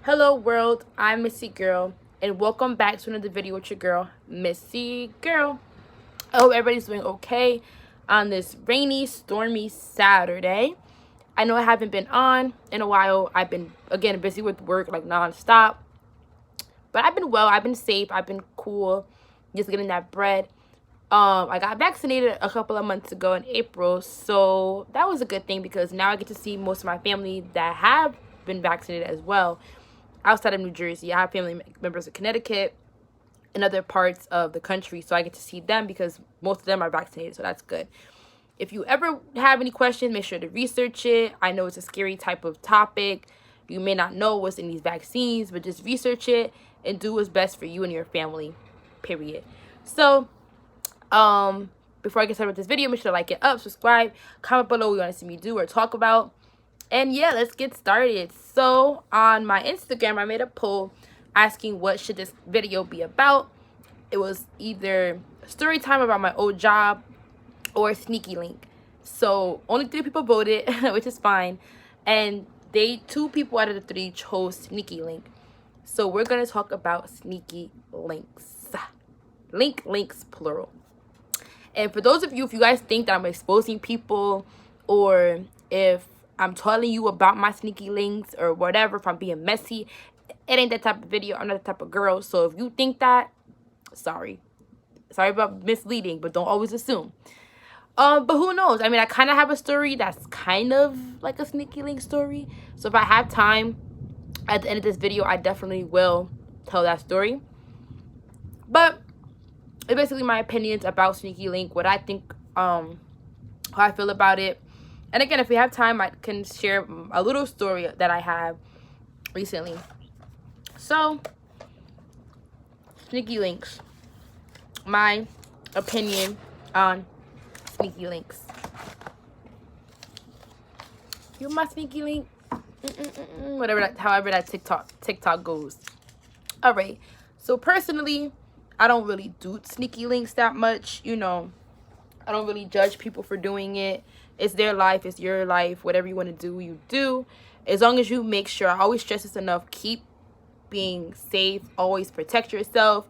Hello world, I'm Missy Girl, and welcome back to another video with your girl, Missy Girl. I hope everybody's doing okay on this rainy, stormy Saturday. I know I haven't been on in a while. I've been, again, busy with work, like, non-stop. But I've been well, I've been safe, I've been cool, just getting that bread. I got vaccinated a couple of months ago in April, so that was a good thing because now I get to see most of my family that have been vaccinated as well outside of New Jersey. I have family members in Connecticut and other parts of the country, so I get to see them because most of them are vaccinated, so that's good. If you ever have any questions, make sure to research it. I know it's a scary type of topic. You may not know what's in these vaccines, but just research it and do what's best for you and your family, period. So, before I get started with this video, make sure to like it up, subscribe, comment below what you want to see me do or talk about. And yeah, let's get started. So on my Instagram, I made a poll asking what should this video be about. It was either story time about my old job or sneaky link. So only 3 people voted, which is fine. And two people out of the 3 chose sneaky link. So we're going to talk about sneaky links. Links, plural. And for those of you, if you guys think that I'm exposing people or if I'm telling you about my sneaky links or whatever, if I'm being messy, it ain't that type of video. I'm not that type of girl. So if you think that, sorry about misleading, but don't always assume. But who knows? I mean, I kind of have a story that's kind of like a sneaky link story. So if I have time at the end of this video, I definitely will tell that story. But it's basically my opinions about sneaky link, what I think, how I feel about it. And again, if we have time, I can share a little story that I have recently. So, sneaky links. My opinion on sneaky links. You my sneaky link? However that TikTok goes. All right. So personally, I don't really do sneaky links that much. You know, I don't really judge people for doing it. It's their life. It's your life. Whatever you want to do, you do. As long as you make sure, I always stress this enough, keep being safe. Always protect yourself.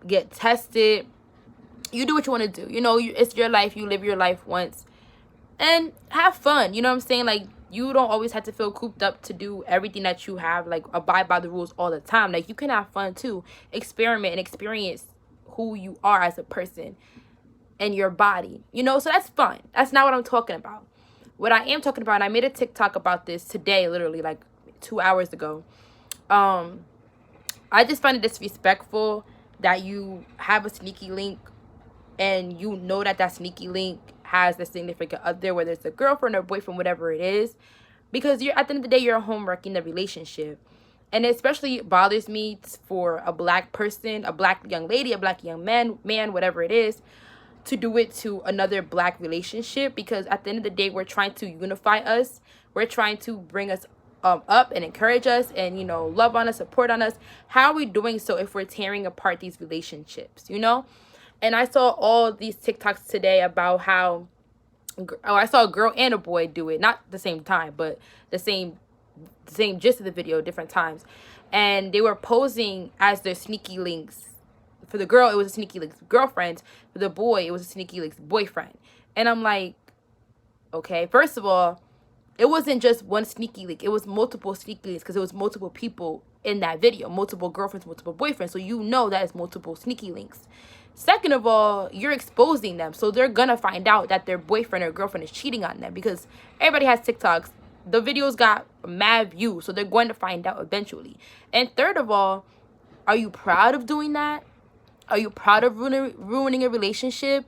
Get tested. You do what you want to do. You know, it's your life. You live your life once. And have fun. You know what I'm saying? Like, you don't always have to feel cooped up to do everything that you have. Like, abide by the rules all the time. Like, you can have fun, too. Experiment and experience who you are as a person. And your body, you know, so that's fun. That's not what I'm talking about. What I am talking about, and I made a TikTok about this today, literally like 2 hours ago. I just find it disrespectful that you have a sneaky link and you know that sneaky link has a significant other, whether it's a girlfriend or boyfriend, whatever it is, because you're at the end of the day, you're homeworking the relationship. And it especially bothers me for a black person, a black young lady, a black young man, whatever it is, to do it to another black relationship, because at the end of the day, we're trying to unify us. We're trying to bring us up and encourage us and, you know, love on us, support on us. How are we doing so if we're tearing apart these relationships, you know? And I saw all these TikToks today about how, I saw a girl and a boy do it, not the same time, but the same gist of the video, different times. And they were posing as their sneaky links. For the girl, it was a sneaky link's girlfriend. For the boy, it was a sneaky link's boyfriend. And I'm like, okay, first of all, it wasn't just one sneaky link. It was multiple sneaky links because it was multiple people in that video. Multiple girlfriends, multiple boyfriends. So you know that is multiple sneaky links. Second of all, you're exposing them. So they're going to find out that their boyfriend or girlfriend is cheating on them because everybody has TikToks. The videos got mad views. So they're going to find out eventually. And third of all, are you proud of doing that? Are you proud of ruining a relationship?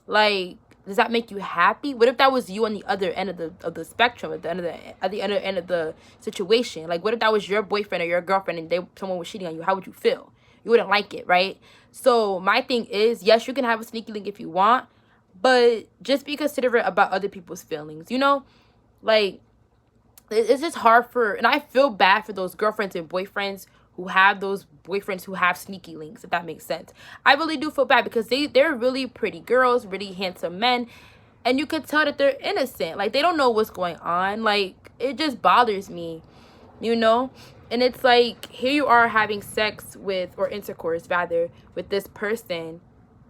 Like, does that make you happy? What if that was you on the other end of the spectrum, at the other end of the situation? Like, what if that was your boyfriend or your girlfriend and someone was cheating on you? How would you feel? You wouldn't like it, right? So my thing is, yes, you can have a sneaky link if you want, but just be considerate about other people's feelings. You know, like, it's just hard and I feel bad for those girlfriends and boyfriends who have those boyfriends who have sneaky links, if that makes sense. I really do feel bad because they're really pretty girls, really handsome men, and you could tell that they're innocent. Like, they don't know what's going on. Like, it just bothers me you know? And it's like, here you are having sex with, or intercourse rather, with this person,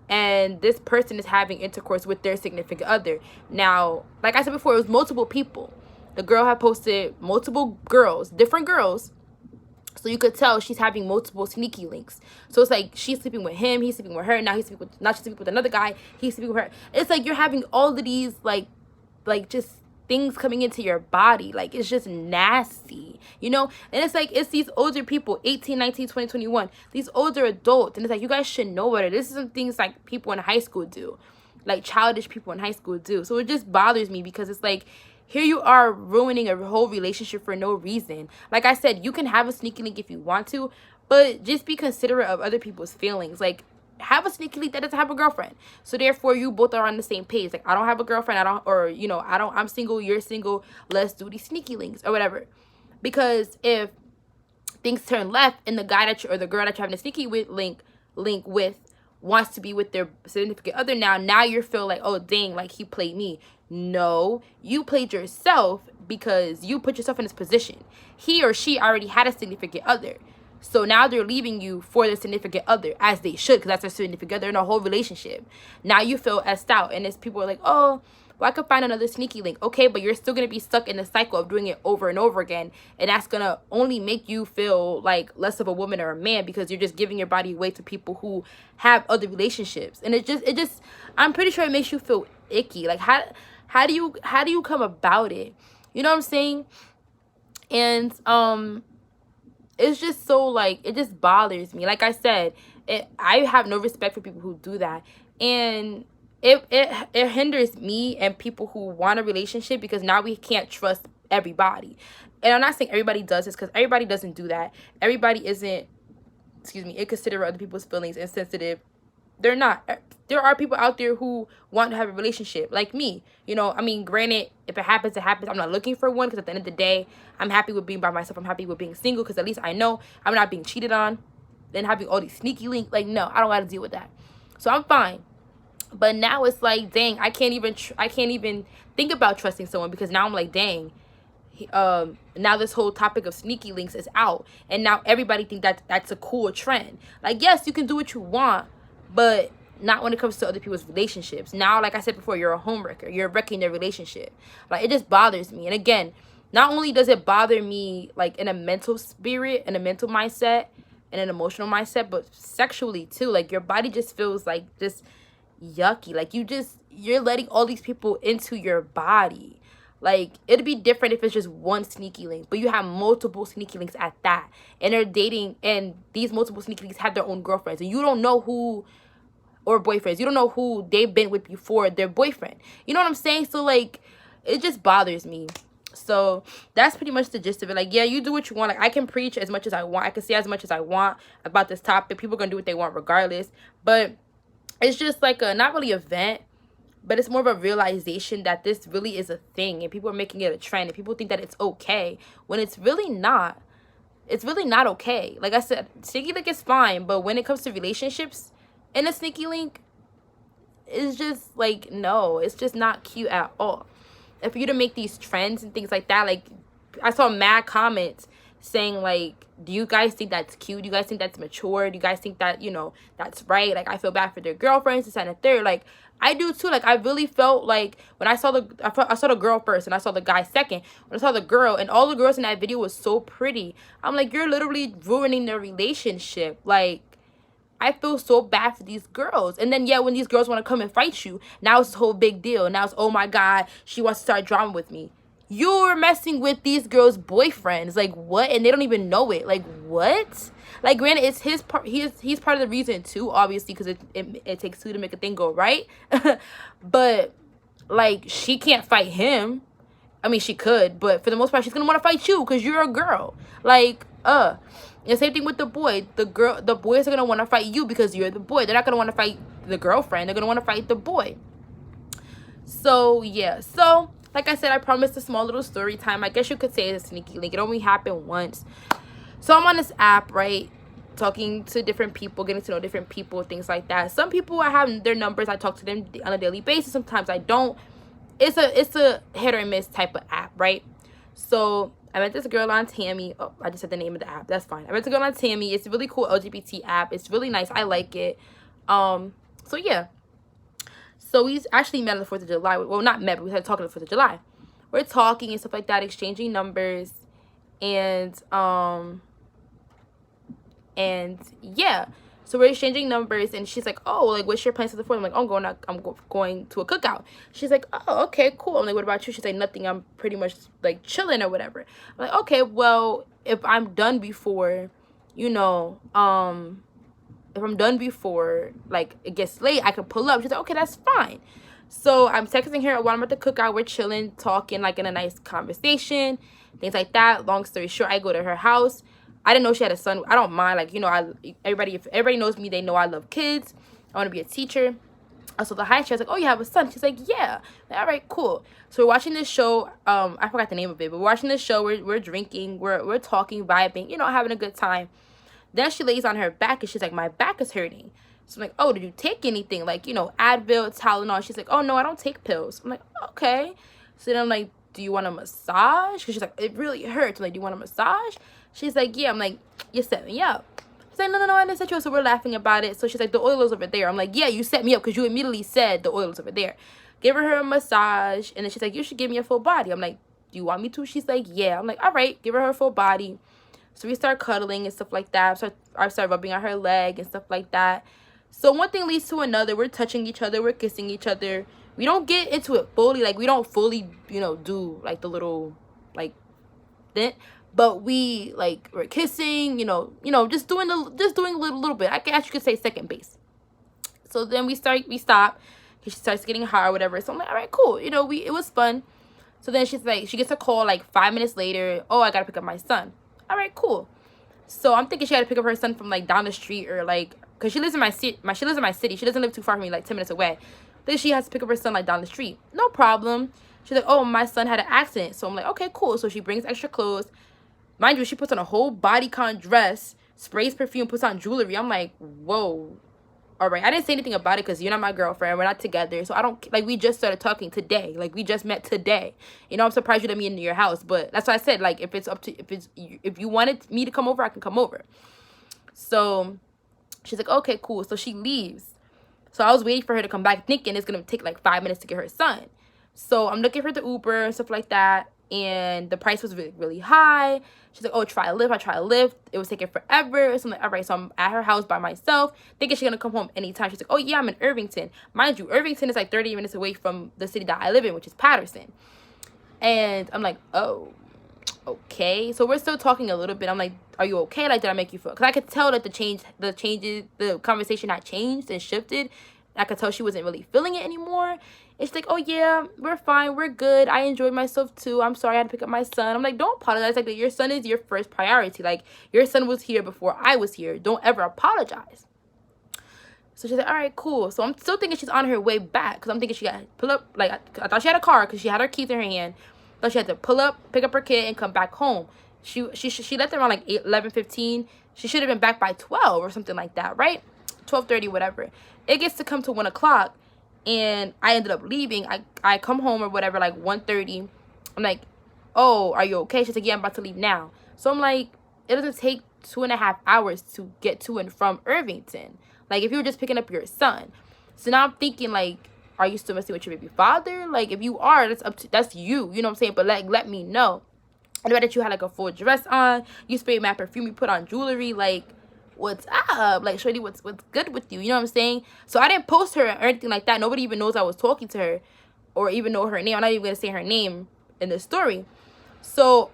and this person is having intercourse with their significant other. Now, like I said before, it was multiple people. The girl had posted multiple girls, different girls, so you could tell she's having multiple sneaky links. So it's like she's sleeping with him, he's sleeping with her, now she's sleeping with another guy, he's sleeping with her. It's like you're having all of these like just things coming into your body. Like, it's just nasty, you know? And it's like, it's these older people, 18, 19, 20, 21, these older adults, and it's like, you guys should know better. This is some things like people in high school do, like childish people in high school do. So it just bothers me, because it's like, here you are ruining a whole relationship for no reason. Like I said, you can have a sneaky link if you want to, but just be considerate of other people's feelings. Like, have a sneaky link that doesn't have a girlfriend, so therefore you both are on the same page. Like, I don't have a girlfriend, I'm single, you're single, let's do these sneaky links or whatever. Because if things turn left and the guy that you, or the girl that you're having a sneaky with link with wants to be with their significant other, now you feel like, oh dang, like he played me. No, you played yourself, because you put yourself in this position. He or she already had a significant other, so now they're leaving you for their significant other, as they should, because that's their significant other in a whole relationship. Now you feel essed out, and it's people are like, oh, well, I could find another sneaky link. Okay, but you're still going to be stuck in the cycle of doing it over and over again, and that's going to only make you feel like less of a woman or a man, because you're just giving your body away to people who have other relationships. And it just I'm pretty sure it makes you feel icky. Like, how do you come about it? You know what I'm saying? And it's just so, like, it just bothers me. Like I said, I have no respect for people who do that. And it hinders me and people who want a relationship, because now we can't trust everybody. And I'm not saying everybody does this, because everybody doesn't do that. Everybody isn't, inconsiderate of other people's feelings, insensitive. They're not. There are people out there who want to have a relationship, like me. You know, I mean, granted, if it happens, it happens. I'm not looking for one, because at the end of the day, I'm happy with being by myself. I'm happy with being single, because at least I know I'm not being cheated on. Then having all these sneaky links, like, no, I don't got to deal with that. So I'm fine. But now it's like, dang, I can't even think about trusting someone, because now I'm like, dang, now this whole topic of sneaky links is out, and now everybody think that that's a cool trend. Like, yes, you can do what you want, but not when it comes to other people's relationships. Now, like I said before, you're a homewrecker. You're wrecking their relationship. Like, it just bothers me. And again, not only does it bother me, like, in a mental spirit, in a mental mindset, and an emotional mindset, but sexually too. Like, your body just feels like just yucky. Like, you're letting all these people into your body. Like, it'd be different if it's just one sneaky link, but you have multiple sneaky links at that, and they're dating, and these multiple sneaky links have their own girlfriends, and you don't know who, or boyfriends, you don't know who they've been with before their boyfriend. You know what I'm saying? So, like, it just bothers me. So that's pretty much the gist of it. Like, yeah, you do what you want. Like, I can preach as much as I want, I can say as much as I want about this topic. People are gonna do what they want regardless, but it's just like a, not really a vent, but it's more of a realization that this really is a thing, and people are making it a trend, and people think that it's okay when it's really not. It's really not okay. Like I said, sneaky link is fine, but when it comes to relationships and a sneaky link, it's just like, no, it's just not cute at all. And for you to make these trends and things like that, like, I saw mad comments saying, like, do you guys think that's cute? Do you guys think that's mature? Do you guys think that, you know, that's right? Like, I feel bad for their girlfriends, this and the third. Like, I do too. Like, I really felt like when I saw the girl first, and I saw the guy second. When I saw the girl, and all the girls in that video was so pretty, I'm like, you're literally ruining their relationship. Like, I feel so bad for these girls. And then, yeah, when these girls want to come and fight you, now it's this whole big deal. Now it's, oh my God, she wants to start drama with me. You're messing with these girls' boyfriends. Like, what? And they don't even know it. Like, what? Like, granted, it's his part. He's part of the reason too, obviously, because it takes two to make a thing go right. But, like, she can't fight him. I mean, she could, but for the most part, she's gonna want to fight you because you're a girl. Like, the same thing with the boy. The boys are gonna want to fight you because you're the boy. They're not gonna want to fight the girlfriend. They're gonna want to fight the boy. So yeah. So like I said, I promised a small little story time. I guess you could say it's a sneaky link. It only happened once. So I'm on this app, right? Talking to different people, getting to know different people, things like that. Some people, I have their numbers. I talk to them on a daily basis. Sometimes I don't. It's a hit or miss type of app, right? So I met this girl on Tammy. Oh, I just said the name of the app. That's fine. I met the girl on Tammy. It's a really cool LGBT app. It's really nice. I like it. So yeah. So we actually met on the 4th of July. Well, not met, but we started talking on the 4th of July. We're talking and stuff like that, exchanging numbers. And yeah. So we're exchanging numbers, and she's like, "Oh, like, what's your plans for the 4th?" I'm like, "Oh, I'm going to a cookout." She's like, "Oh, okay, cool." I'm like, "What about you?" She's like, "Nothing. I'm pretty much like chilling or whatever." I'm like, "Okay, well, if I'm done before, you know, if I'm done before like it gets late, I can pull up." She's like, "Okay, that's fine." So I'm texting her while I'm at the cookout. We're chilling, talking, like in a nice conversation, things like that. Long story short, I go to her house. I didn't know she had a son. I don't mind, like, you know, if everybody knows me, they know I love kids. I want to be a teacher. So the hi, she was like, "Oh, you have a son?" She's like, "Yeah." Like, all right, cool. So we're watching this show. I forgot the name of it, but we're watching this show. We're drinking. We're talking, vibing, you know, having a good time. Then she lays on her back and she's like, "My back is hurting." So I'm like, "Oh, did you take anything? Like, you know, Advil, Tylenol?" She's like, "Oh, no, I don't take pills." I'm like, "Okay." So then I'm like, "Do you want a massage?" Because she's like, "It really hurts." I'm like, "Do you want a massage?" She's like, "Yeah." I'm like, "You set me up." She's like, No, I didn't set you up." So we're laughing about it. So she's like, "The oil is over there." I'm like, "Yeah, you set me up because you immediately said the oil is over there." Give her a massage. And then she's like, "You should give me a full body." I'm like, "Do you want me to?" She's like, "Yeah." I'm like, "All right." Give her full body. So we start cuddling and stuff like that. So I start rubbing on her leg and stuff like that. So one thing leads to another. We're touching each other. We're kissing each other. We don't get into it fully. Like, we don't fully, you know, do, like, the little, like, thing. But we, like, we're kissing, just doing a little bit. I guess you could say second base. So then we stop. She starts getting hot or whatever. So I'm like, all right, cool. You know, it was fun. So then she's like, she gets a call like 5 minutes later. "Oh, I gotta pick up my son." All right, cool. So I'm thinking she had to pick up her son from like down the street, or like, cause she lives in my city. She lives in my city. She doesn't live too far from me, like 10 minutes away. Then she has to pick up her son like down the street. No problem. She's like, "Oh, my son had an accident." So I'm like, "Okay, cool." So she brings extra clothes. Mind you, she puts on a whole bodycon dress, sprays perfume, puts on jewelry. I'm like, whoa. All right. I didn't say anything about it because you're not my girlfriend. We're not together. So I don't, like, we just started talking today. Like, we just met today. You know, I'm surprised you let me into your house. But that's why I said, like, if you wanted me to come over, I can come over. So she's like, "Okay, cool." So she leaves. So I was waiting for her to come back, thinking it's going to take like 5 minutes to get her son. So I'm looking for the Uber and stuff like that. And the price was really, really high. She's like, "Oh, try a Lyft." I try a Lyft. It was taking forever. So I'm like, all right. So I'm at her house by myself, thinking she's going to come home anytime. She's like, "Oh, yeah, I'm in Irvington." Mind you, Irvington is like 30 minutes away from the city that I live in, which is Patterson. And I'm like, "Oh, okay." So we're still talking a little bit. I'm like, "Are you okay? Like, did I make you feel?" Because I could tell that the conversation had changed and shifted. I could tell she wasn't really feeling it anymore. It's like, "Oh, yeah, we're fine. We're good. I enjoyed myself, too. I'm sorry I had to pick up my son." I'm like, "Don't apologize. Like, your son is your first priority. Like, your son was here before I was here. Don't ever apologize." So she's like, "All right, cool." So I'm still thinking she's on her way back, because I'm thinking she got to pull up. Like, I thought she had a car because she had her keys in her hand. But she had to pull up, pick up her kid, and come back home. She left around like 11:15. She should have been back by 12 or something like that, right? 12:30, whatever. It gets to come to 1 o'clock, and I ended up leaving. I come home or whatever, like 1:30. I'm like, "Oh, are you okay?" She's like, "Yeah, I'm about to leave now." So I'm like, it doesn't take 2.5 hours to get to and from Irvington. Like, if you were just picking up your son. So now I'm thinking, like, are you still messing with your baby father? Like, if you are, that's you. You know what I'm saying? But, like, let me know. I know that you had, like, a full dress on. You sprayed matte perfume. You put on jewelry. Like, what's up? Like, shorty, what's good with you? You know what I'm saying? So I didn't post her or anything like that. Nobody even knows I was talking to her or even know her name. I'm not even going to say her name in the story. So,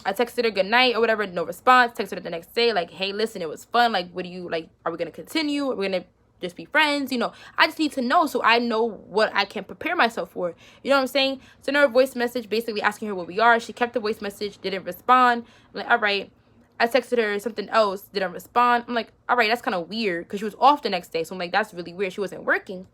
I texted her good night or whatever, no response. Texted her the next day, like, "Hey, listen, it was fun. Like, what do you, like, are we going to continue? Are we going to just be friends?" You know, I just need to know so I know what I can prepare myself for. You know what I'm saying? Send her a voice message basically asking her what we are. She kept the voice message, didn't respond. I'm like, all right. I texted her something else, didn't respond. I'm like, all right, that's kind of weird because she was off the next day. So I'm like, that's really weird. She wasn't working,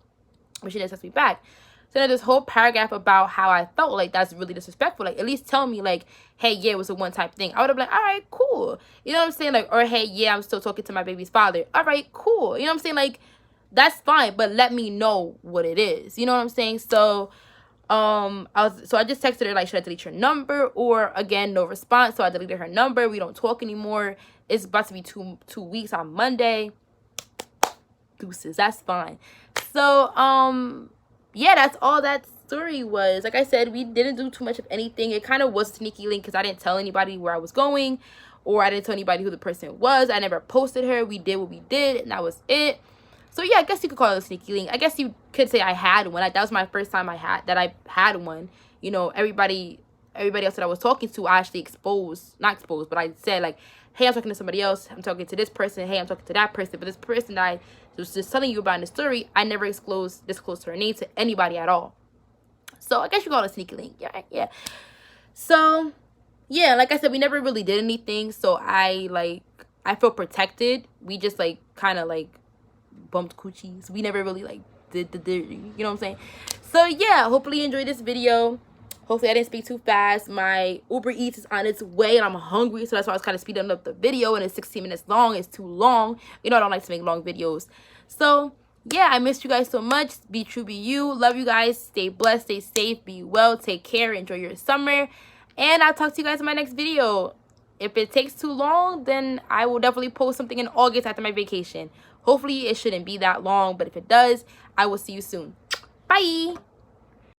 but she didn't text me back. So then this whole paragraph about how I felt, like, that's really disrespectful. Like, at least tell me, like, "Hey, yeah, it was a one-time thing." I would have been like, all right, cool. You know what I'm saying? Like, or, "Hey, yeah, I'm still talking to my baby's father." All right, cool. You know what I'm saying? Like, that's fine, but let me know what it is. You know what I'm saying? So, I just texted her like, should I delete your number? Or again, no response. So I deleted her number. We don't talk anymore. It's about to be two weeks on Monday. Deuces, that's fine. So yeah, that's all that story was. Like I said, we didn't do too much of anything. It kind of was a sneaky link because I didn't tell anybody where I was going, or I didn't tell anybody who the person was. I never posted her. We did what we did, and that was it. So yeah, I guess you could call it a sneaky link. I guess you could say I had one. That was my first time I had one. You know, everybody else that I was talking to, I actually not exposed, but I said like, hey, I'm talking to somebody else. I'm talking to this person. Hey, I'm talking to that person. But this person that I was just telling you about in the story, I never disclosed her name to anybody at all. So I guess you call it a sneaky link. Yeah. So yeah, like I said, we never really did anything. So I feel protected. We just like kind of like bumped coochies. We never really like did the dirty, you know what I'm saying? So yeah, hopefully you enjoyed this video. Hopefully I didn't speak too fast. My Uber Eats is on its way and I'm hungry, so that's why I was kind of speeding up the video, and it's 16 minutes long. It's too long. You know I don't like to make long videos. So yeah, I missed you guys so much. Be true, be you. Love you guys. Stay blessed, stay safe, be well, take care, enjoy your summer, and I'll talk to you guys in my next video. If it takes too long, then I will definitely post something in August after my vacation. Hopefully it shouldn't be that long, but if it does, I will see you soon. Bye.